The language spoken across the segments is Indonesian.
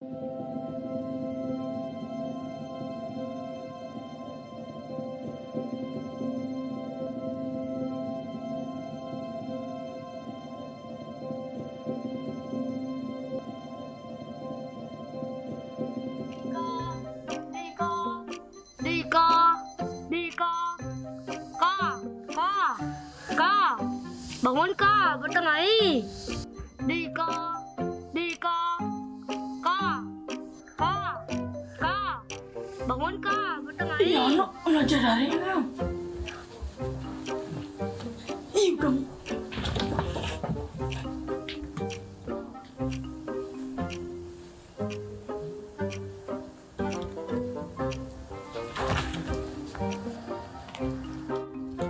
Dika, Dika, Kak, bangun Kak, bertengahi. Dika, Dika, Kak, bangun Kak, bertengahi. Iya, anak belajar dari ini. Iya, kamu.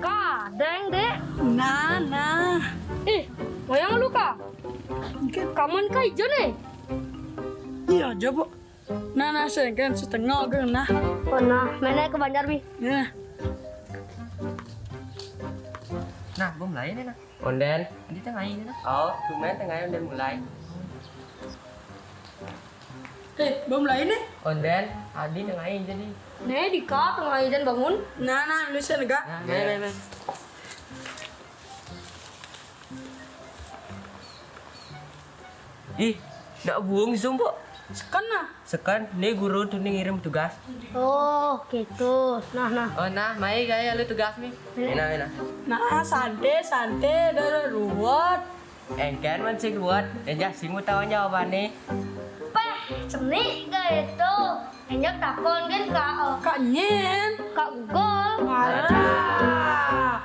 Kak, deng dek. Nah. Wayang lu Kak. Kaman Kak hijau nih. Iya, coba. Nah, saya kan setengah kan nah. Pernah mainnya ke Banjar Mi. Nah. Nah, belum mulai nih nah. Onden di tengah ini nah. Oh, tumben tengah onden mulai. Belum lain nih. Onden, Adi tengah ini jadi. Nih Dika, tengah izin bangun. Nah, lu saya enggak. Nah, main. Ih, nggak buang zoom po. Sekan nah. Sekan, nih guru tuh nih ngirim tugas. Oh, gitu. Nah. Oh nah, mai kayak lu tugas nih. Nah. Nah, santai, dah ruwet. Engken man sih buat, enjak sih mau tahu jawabannya. Peh, cenik gak itu. Enjak takon kan Kak, Kak Nyen. Kak Google. Marah.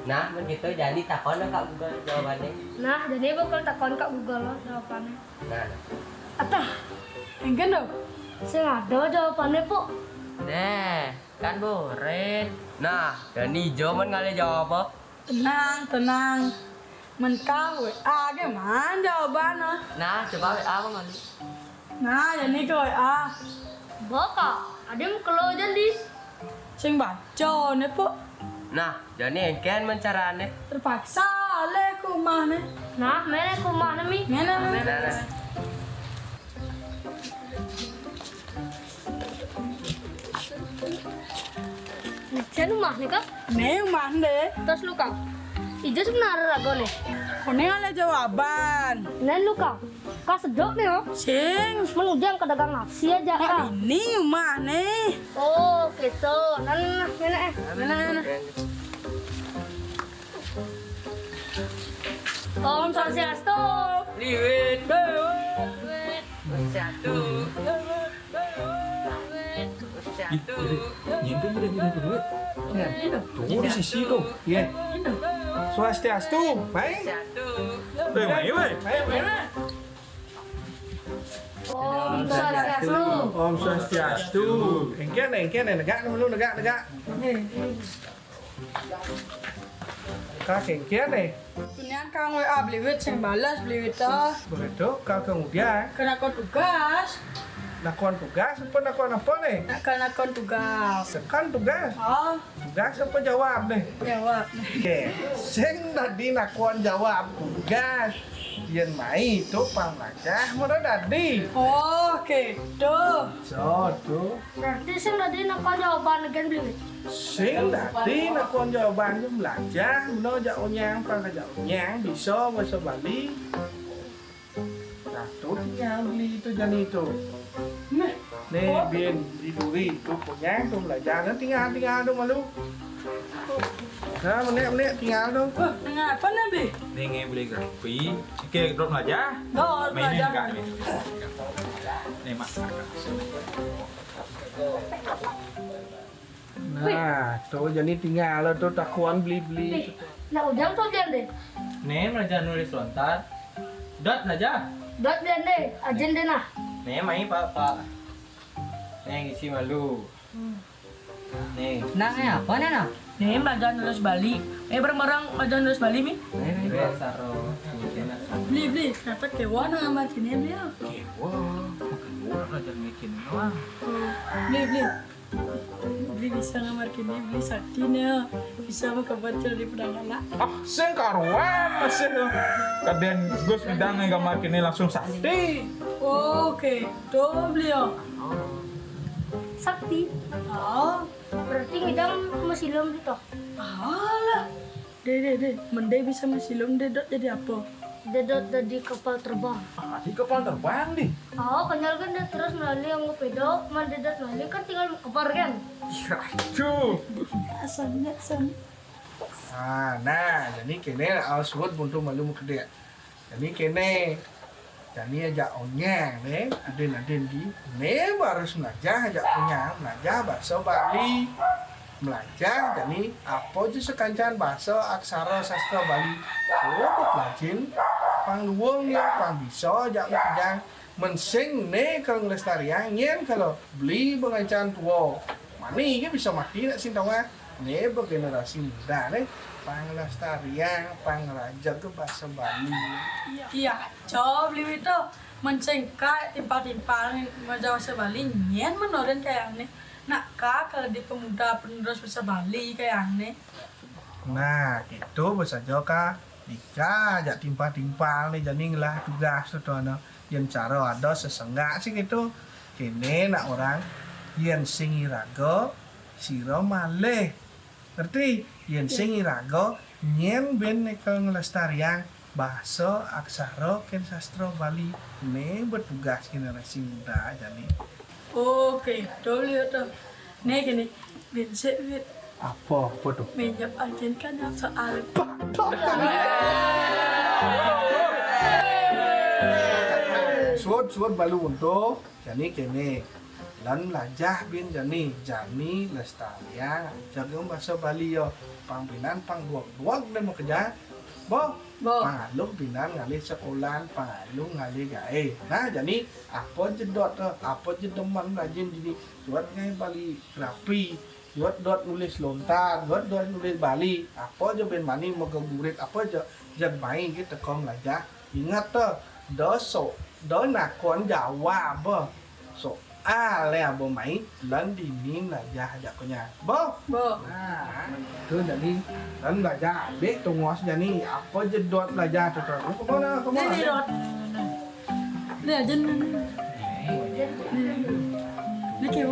Nah, begitu jadi takon kak Google jawabannya. Nah, jadi bakal takon Kak Google loh jawabannya. Nah, Atah, Engken dong. saya ada jawabannya po. deh, kan boren. Nah, dan hijau man ngalih jawab apa? Tenang. Mentang WA gimana jawabannya? Nah, coba WA apa ngalih? Nah, jadi ke WA. Baka, ada yang kalau jadi. Sing baca nih, Po. Nah, jadi engken mencarane. Terpaksa oleh kumah nih. Nah, mana kumah Mi. Mana? Nah. Saya rumah nih Kak. Nih mande. Terus lu Kak. Ijo sebenarnya rago nih. Ini oleh jawaban. Nah lu Kak. Kak sedok nih oh. Sing. Menujang ke dagang nasi aja Kak. Ini mah nih. Oh gitu. Nah, mana Om Swastiastu. Liwit. Wait. Satu. Satu. Nyintu udah duit. Ya, tunggu di sisi tuh. Iya. Swastiastu, baik. Satu. Baik, baik. Om Swastiastu. Om Swastiastu. Engken, negak dulu, negak. Kak engken nih. Punya kang WA beli wit sing balas beli wit ah. Begitu, kau kemudian Kena kau tugas. nakon tugas, apa nih? Kena kau tugas. Sekan tugas, Oh, tugas apa jawab nih? jawab. Oke, sing tadi nakon jawab tugas. Yen mai itu pang aja, mana tadi? Oh, gitu. So tuh. Berarti saya tadi nakon jawaban again beli. Sing tadi nakon jawabannya belajar, no jauh nyang, pang jauh nyang, bisa bahasa Bali. Satu tinggal beli itu dan itu. Nih, Nih, bin diduri itu punya tuh belajar, tinggal tuh malu. Nah, menit tinggal tuh. tengah apa nih, Bi? Nih beli grafi, oke drop aja. Dor, Mainin belajar. enggak nih? Nih mak. Nah, tuh jadi tinggal tuh takuan beli. Nah ujang tuh dia deh. Nih belajar nulis lontar. Dot aja. Dot dia deh. Ajen deh nah. Nih main pak. Nih isi malu. Nih. Nah, apa nah? Nih, belajar nulis Bali. Bareng-bareng belajar nulis Bali, Mi. Nih saro. Beli. Kata kewan sama sini, Bli. Wah, makan dua belajar bikin doang. Beli. Beli bisa ngamar kini, beli saktinya. Bisa makabaca di pedangala. Ah, sing karuan masih. Kadang Gus bidangnya gambar kini langsung sakti. Oke, tuh beliau. Sakti. Ah, Berarti ngidam masih belum itu. alah. Deh. Mending bisa mesilum dedot jadi apa? Dedot dari kapal terbang. Ah, di kapal terbang nih. Oh, kenyal kan dia terus melalui yang pedo, mendadak melalui kan tinggal kepar kan. Ya, cuy. Asalnya san. Nah, jadi kene ausut buntu malu muka dia. Jadi kene, jadi ajak onyang nih, aden di, nih baru belajar ajak punya, belajar bahasa Bali, belajar jadi apa aja sekancan bahasa aksara sastra Bali, oh pelajin, pangluang ya, pang bisa ajak mengajar, mensing nih kalau ngelestarian, nyen kalau beli pengajaran tua, mana ini bisa mati nak sih tahu nih generasi muda nih. Panglestarian, pangraja ke bahasa Bali. Iya, coba beli itu mencengkai timpal-timpal ngajak bahasa Bali nyen menoren kayak aneh. Nak kalau di pemuda penerus bahasa Bali kayak aneh. Nah, gitu bahasa Jawa kah? Dika ajak timpal-timpal nih jadi ngelah tugas tuh no. Yang cara ada sesenggak sih gitu. Kene nak orang yang sing irago siro malih. Ngerti? Yang sing irago nyen ben nekel ngelestarian bahasa aksara ken sastra Bali. Ini bertugas generasi muda jadi. Oke, coba beli itu. Nih gini, bincang Apa tuh? minyak agen kan yang soal Suat balu untuk jadi kene lan lajah bin jani lestarian jaga bahasa Bali yo pangpinan pangduak dan mau kerja boh Boh. pangalung pinan ngali sekolahan pangalung ngali gae nah jadi apa jedot apa jedeman rajin jadi suat ngai Bali rapi suat dot nulis lontar suat dot nulis Bali apa aja ben mani mau gurit apa aja jan main kita kong lajah ingat tuh doso đó là con Jawa bơ so le bơ máy lần đi nín là già dạ của nhà bơ Boh. cứ jadi lần là già biết tung ngó jadi apa jedot là già tuh kamu Nih Rod. Nih aja nih. Nih kayak